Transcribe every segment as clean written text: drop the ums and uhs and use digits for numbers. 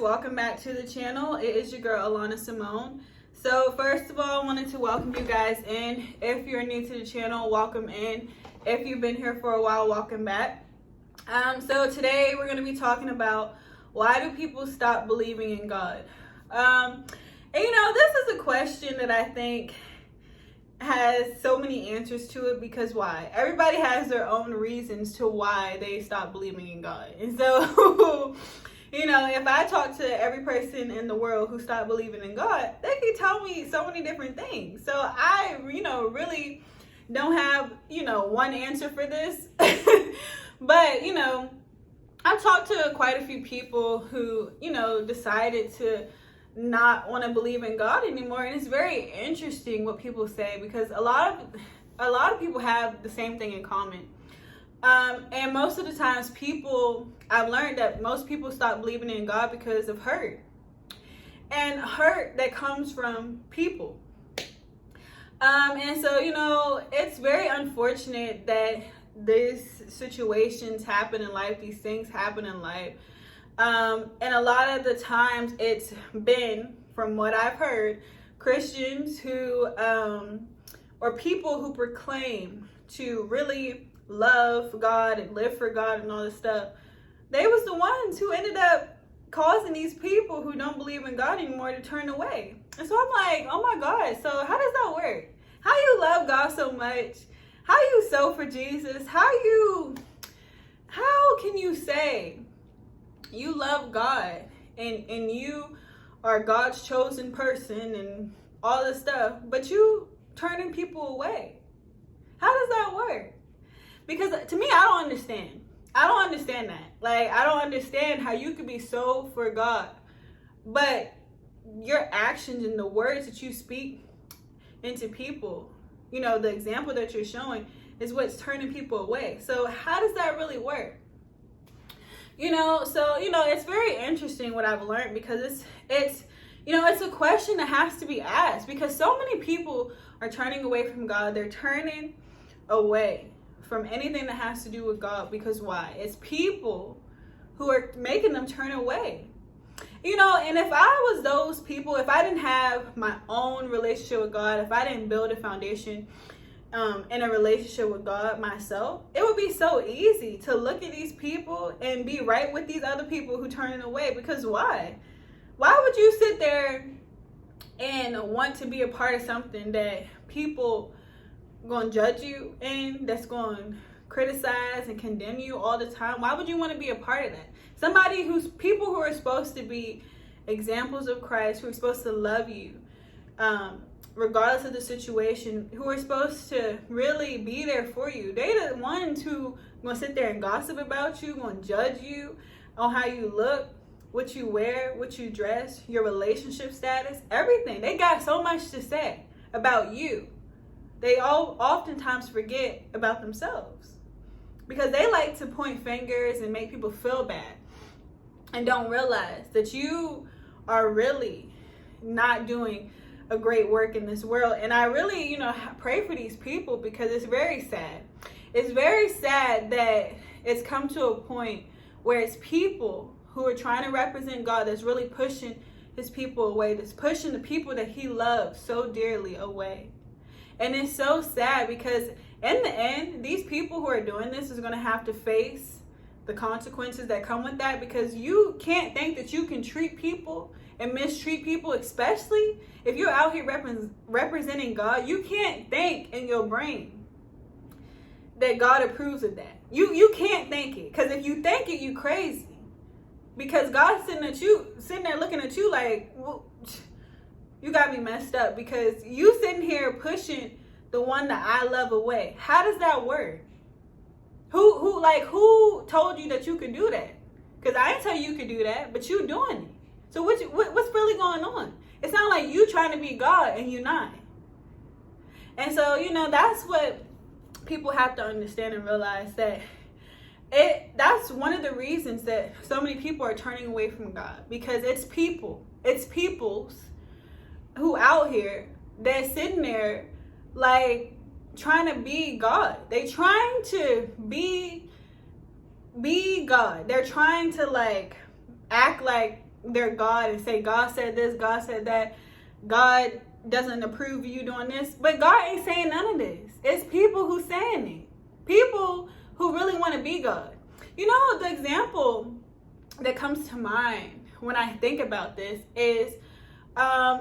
welcome back to the channel. It is your girl Alana Simone. So first of all, I wanted to welcome you guys in. If you're new to the channel, welcome in. If you've been here for a while, welcome back. So today we're going to be talking about why do people stop believing in God. And this is a question that I think has so many answers to it, because why? Everybody has their own reasons to why they stop believing in God. And so if I talk to every person in the world who stopped believing in God, they can tell me so many different things. So I, really don't have, one answer for this. But, I've talked to quite a few people who, decided to not want to believe in God anymore. And it's very interesting what people say, because a lot of people have the same thing in common. And most of the times I've learned that most people stop believing in God because of hurt. And hurt that comes from people. And so, it's very unfortunate that these situations happen in life, these things happen in life. And a lot of the times it's been, from what I've heard, Christians who, or people who proclaim to really love God and live for God and all this stuff, they was the ones who ended up causing these people who don't believe in God anymore to turn away. And so I'm like, oh my God, so how does that work? How you love God so much? How you so for Jesus? How can you say you love God and you are God's chosen person and all this stuff, but you turning people away? How does that work? Because to me, I don't understand. I don't understand that. I don't understand how you could be so for God, but your actions and the words that you speak into people, the example that you're showing is what's turning people away. So how does that really work? It's very interesting what I've learned, because it's a question that has to be asked, because so many people are turning away from God. They're turning away from anything that has to do with God, because why? It's people who are making them turn away. And if I was those people, if I didn't have my own relationship with God, if I didn't build a foundation in a relationship with God myself, it would be so easy to look at these people and be right with these other people who turning away. Because why? Why would you sit there and want to be a part of something that people going to judge you and that's going to criticize and condemn you all the time? Why would you want to be a part of that? People who are supposed to be examples of Christ, who are supposed to love you, regardless of the situation, who are supposed to really be there for you. They're the ones who going to sit there and gossip about you, going to judge you on how you look, what you wear, what you dress, your relationship status, everything. They got so much to say about you. They all oftentimes forget about themselves, because they like to point fingers and make people feel bad and don't realize that you are really not doing a great work in this world. And I really, pray for these people, because it's very sad. It's very sad that it's come to a point where it's people who are trying to represent God that's really pushing his people away, that's pushing the people that he loves so dearly away. And it's so sad, because in the end, these people who are doing this is going to have to face the consequences that come with that, because you can't think that you can treat people and mistreat people, especially if you're out here representing God. You can't think in your brain that God approves of that. You can't think it, because if you think it, you crazy. Because God's sitting there looking at you like, well, you got me messed up, because you sitting here pushing the one that I love away. How does that work? Who told you that you could do that? Because I didn't tell you could do that, but you doing it. So what's really going on? It's not like you trying to be God and you're not. And so, that's what people have to understand and realize, that that's one of the reasons that so many people are turning away from God, because it's peoples who out here that's sitting there trying to be God. They trying to be God. They're trying to act like their God and say, God said this, God said that, God doesn't approve of you doing this. But God ain't saying none of this. It's people who saying it. People who really want to be God. You know, the example that comes to mind when I think about this is,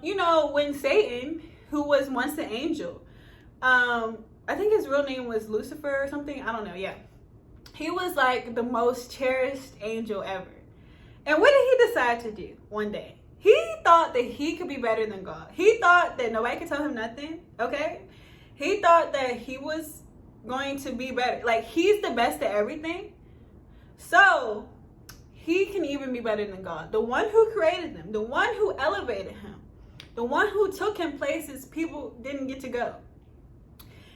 you know, when Satan, who was once an angel, I think his real name was Lucifer or something. I don't know. Yeah. He was like the most cherished angel ever. And what did he decide to do one day? He thought that he could be better than God. He thought that nobody could tell him nothing, okay? He thought that he was going to be better. Like, he's the best at everything. So, he can even be better than God. The one who created him, the one who elevated him, the one who took him places people didn't get to go.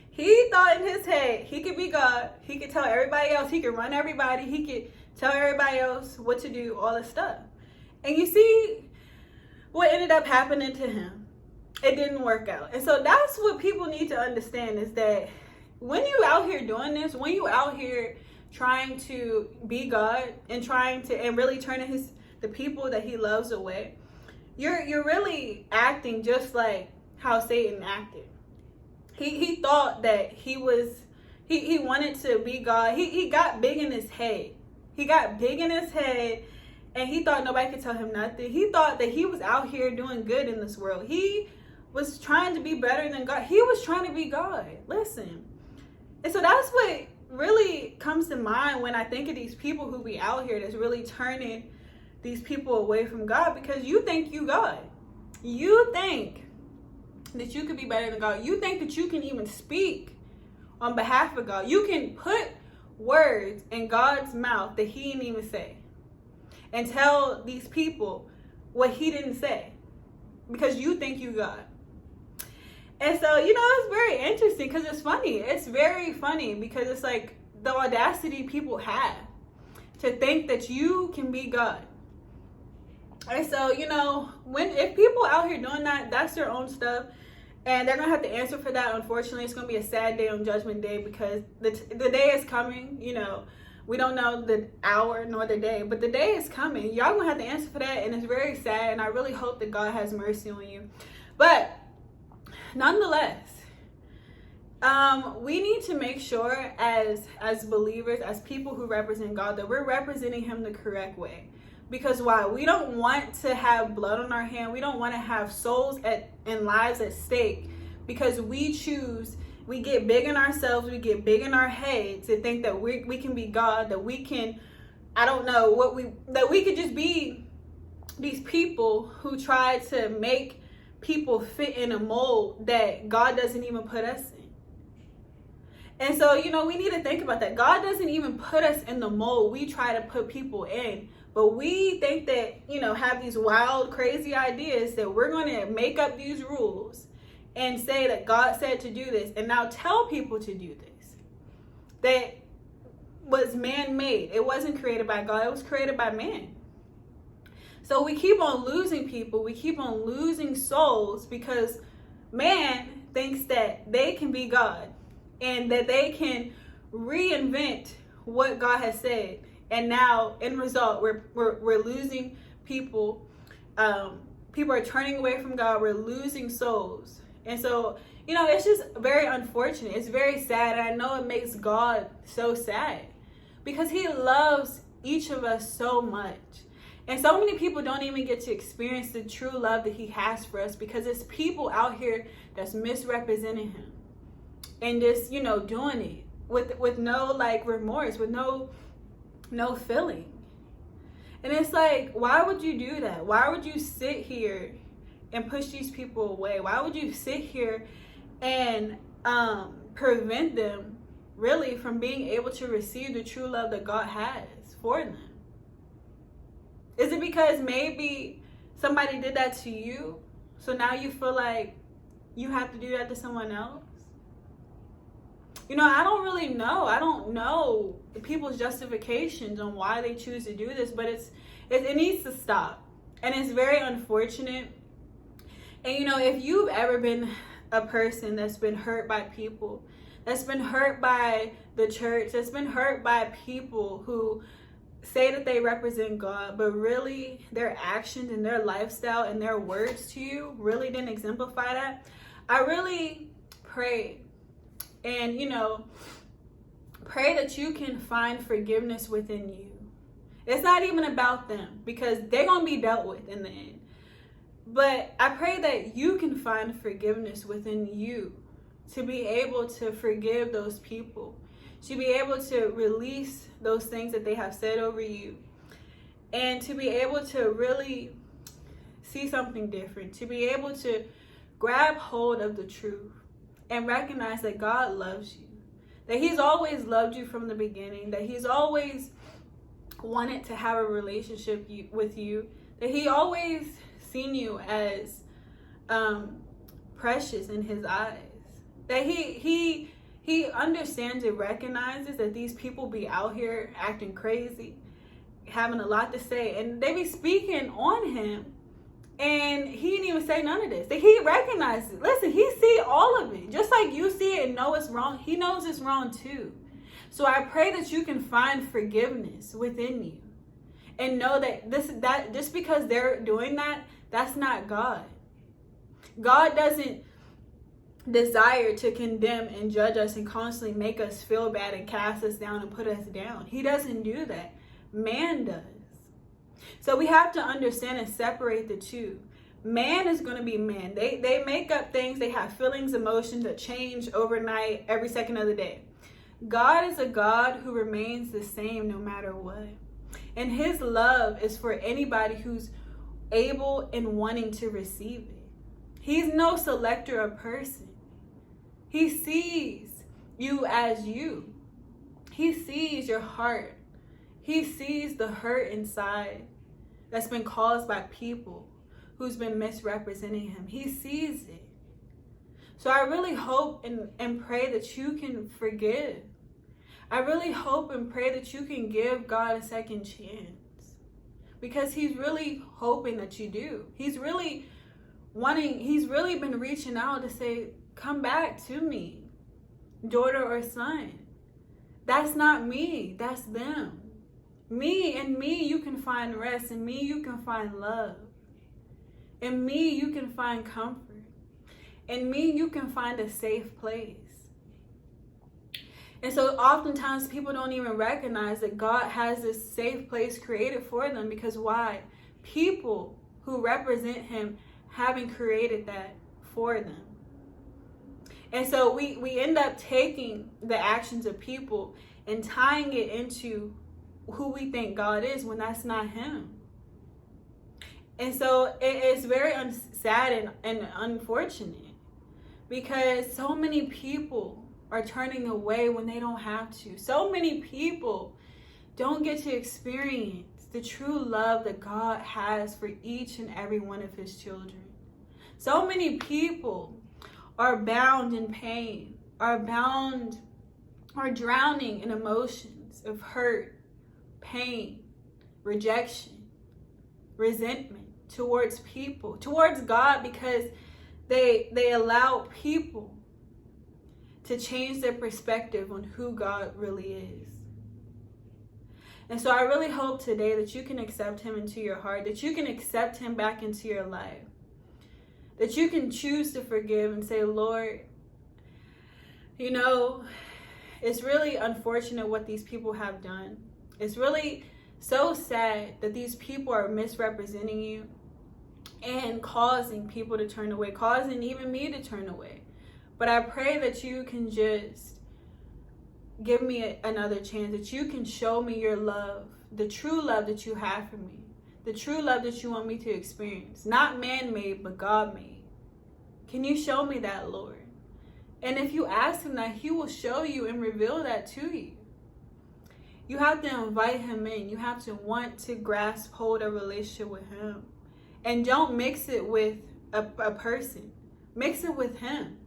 He thought in his head he could be God. He could tell everybody else. He could run everybody. He could tell everybody else what to do, all this stuff. And you see what ended up happening to him. It didn't work out. And so that's what people need to understand, is that when you out here doing this, when you out here trying to be God and trying to and really turning the people that he loves away, you're really acting just like how Satan acted. He thought that he wanted to be God. He got big in his head. He got big in his head, and he thought nobody could tell him nothing. He thought that he was out here doing good in this world. He was trying to be better than God. He was trying to be God. Listen. And so that's what really comes to mind when I think of these people who be out here that's really turning these people away from God, because you think you God. You think that you could be better than God. You think that you can even speak on behalf of God. You can put words in God's mouth that he didn't even say and tell these people what he didn't say because you think you God. And so, you know, it's very interesting because it's funny. It's very funny because it's like the audacity people have to think that you can be God. And so, you know, if people out here doing that, that's their own stuff. And they're going to have to answer for that. Unfortunately, it's going to be a sad day on Judgment Day because the day is coming. You know, we don't know the hour nor the day, but the day is coming. Y'all going to have to answer for that. And it's very sad. And I really hope that God has mercy on you. But nonetheless, we need to make sure as believers, as people who represent God, that we're representing him the correct way. Because why? We don't want to have blood on our hand. We don't want to have souls and lives at stake because we get big in ourselves, we get big in our heads to think that we can be God, that we can, I don't know, that we could just be these people who try to make people fit in a mold that God doesn't even put us in. And so, you know, we need to think about that. God doesn't even put us in the mold we try to put people in. But we think that, you know, have these wild, crazy ideas that we're going to make up these rules and say that God said to do this and now tell people to do this. That was man-made. It wasn't created by God. It was created by man. So we keep on losing people. We keep on losing souls because man thinks that they can be God and that they can reinvent what God has said. And now, in result, we're losing people. People are turning away from God. We're losing souls. And so, you know, it's just very unfortunate. It's very sad. And I know it makes God so sad because he loves each of us so much. And so many people don't even get to experience the true love that he has for us because it's people out here that's misrepresenting him and just, you know, doing it with no like remorse, with no feeling. And it's like, why would you do that? Why would you sit here and push these people away? Why would you sit here and prevent them really from being able to receive the true love that God has for them? Is it because maybe somebody did that to you, so now you feel like you have to do that to someone else? You know, I don't really know. I don't know people's justifications on why they choose to do this, but it needs to stop. And it's very unfortunate. And, you know, if you've ever been a person that's been hurt by people, that's been hurt by the church, that's been hurt by people who say that they represent God, but really their actions and their lifestyle and their words to you really didn't exemplify that, I really pray and, pray that you can find forgiveness within you. It's not even about them, because they're going to be dealt with in the end. But I pray that you can find forgiveness within you to be able to forgive those people, to be able to release those things that they have said over you, and to be able to really see something different, to be able to grab hold of the truth and recognize that God loves you, that he's always loved you from the beginning, that he's always wanted to have a relationship with you, that he always seen you as precious in his eyes, that he understands and recognizes that these people be out here acting crazy, having a lot to say, and they be speaking on him, and he didn't even say none of this. That he recognizes it. Listen, he see all of it. Just like you see it and know it's wrong, he knows it's wrong too. So I pray that you can find forgiveness within you and know that just because they're doing that, that's not God. God doesn't desire to condemn and judge us and constantly make us feel bad and cast us down and put us down. He doesn't do that. Man does. So we have to understand and separate the two. Man is going to be man. They make up things. They have feelings, emotions that change overnight, every second of the day. God is a God who remains the same no matter what. And his love is for anybody who's able and wanting to receive it. He's no selector of person. He sees you as you. He sees your heart. He sees the hurt inside that's been caused by people who's been misrepresenting him. He sees it. So I really hope and pray that you can forgive. I really hope and pray that you can give God a second chance, because he's really hoping that you do. He's really been reaching out to say, come back to me, daughter or son. That's not me, that's them. Me, you can find rest. In me, you can find love. In me, you can find comfort. In me, you can find a safe place. And so oftentimes people don't even recognize that God has this safe place created for them, because why? People who represent him haven't created that for them. And so we end up taking the actions of people and tying it into who we think God is, when that's not him. And so it's very sad and unfortunate, because so many people are turning away when they don't have to. So many people don't get to experience the true love that God has for each and every one of his children. So many people are bound in pain, are drowning in emotions of hurt, pain, rejection, resentment towards people, towards God, because they allow people to change their perspective on who God really is. And so I really hope today that you can accept him into your heart, that you can accept him back into your life, that you can choose to forgive and say, Lord, it's really unfortunate what these people have done. It's really so sad that these people are misrepresenting you and causing people to turn away, causing even me to turn away. But I pray that you can just give me another chance, that you can show me your love, the true love that you have for me, the true love that you want me to experience, not man-made, but God-made. Can you show me that, Lord? And if you ask him that, he will show you and reveal that to you. You have to invite him in. You have to want to grasp hold of a relationship with him. And don't mix it with a person. Mix it with him.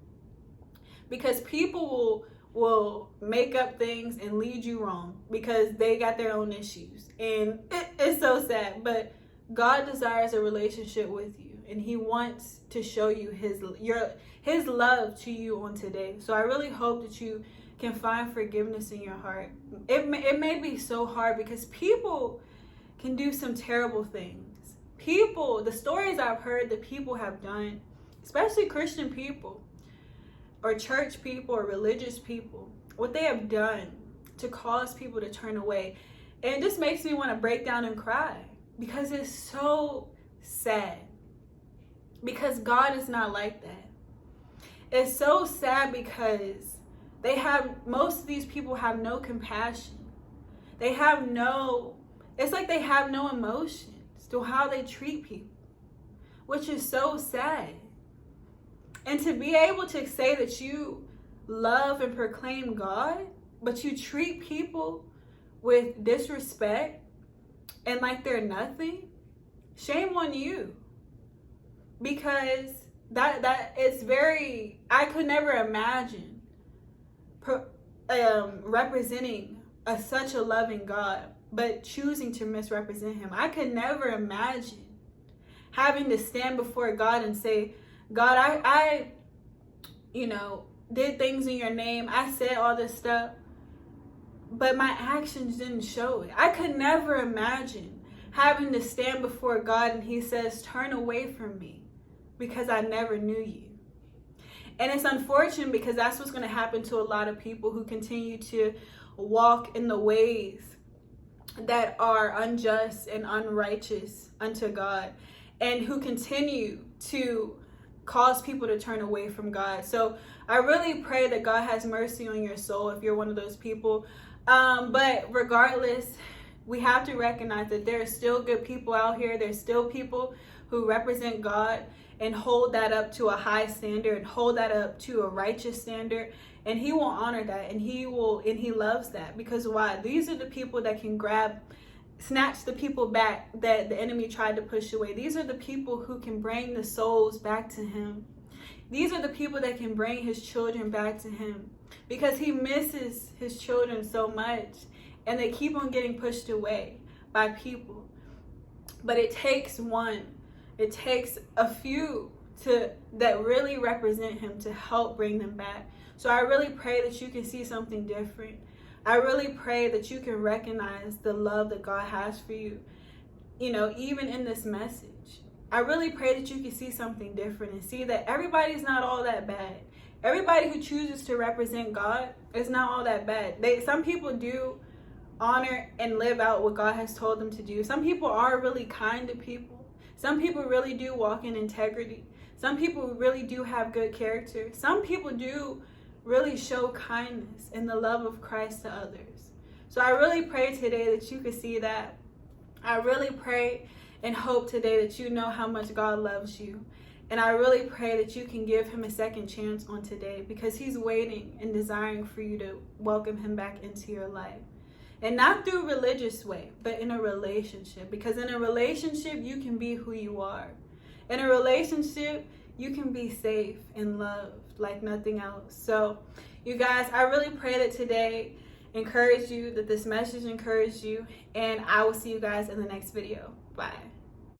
Because people will make up things and lead you wrong because they got their own issues. And it's so sad. But God desires a relationship with you. And he wants to show you his love to you on today. So I really hope that you can find forgiveness in your heart. It may be so hard because people can do some terrible things. People, the stories I've heard that people have done, especially Christian people or church people or religious people, what they have done to cause people to turn away. And it just makes me want to break down and cry because it's so sad. Because God is not like that. It's so sad because most of these people have no compassion. It's like they have no emotions to how they treat people, which is so sad. And to be able to say that you love and proclaim God, but you treat people with disrespect and like they're nothing, shame on you. Because that it's very, I could never imagine representing such a loving God, but choosing to misrepresent him. I could never imagine having to stand before God and say, God, I did things in your name. I said all this stuff, but my actions didn't show it. I could never imagine having to stand before God and he says, turn away from me because I never knew you. And it's unfortunate because that's what's going to happen to a lot of people who continue to walk in the ways that are unjust and unrighteous unto God, and who continue to cause people to turn away from God. So I really pray that God has mercy on your soul if you're one of those people. But regardless, we have to recognize that there are still good people out here. There's still people who represent God and hold that up to a high standard and hold that up to a righteous standard. And he will honor that, and he loves that. Because why? These are the people that can snatch the people back that the enemy tried to push away. These are the people who can bring the souls back to him. These are the people that can bring his children back to him, because he misses his children so much and they keep on getting pushed away by people. But it takes a few that really represent him to help bring them back. So I really pray that you can see something different. I really pray that you can recognize the love that God has for you, even in this message. I really pray that you can see something different and see that everybody's not all that bad. Everybody who chooses to represent God is not all that bad. Some people do honor and live out what God has told them to do. Some people are really kind to people. Some people really do walk in integrity. Some people really do have good character. Some people do really show kindness and the love of Christ to others. So I really pray today that you could see that. I really pray and hope today that you know how much God loves you. And I really pray that you can give him a second chance on today, because he's waiting and desiring for you to welcome him back into your life. And not through a religious way, but in a relationship. Because in a relationship, you can be who you are. In a relationship, you can be safe and loved like nothing else. So, you guys, I really pray that today encouraged you, that this message encouraged you, and I will see you guys in the next video. Bye.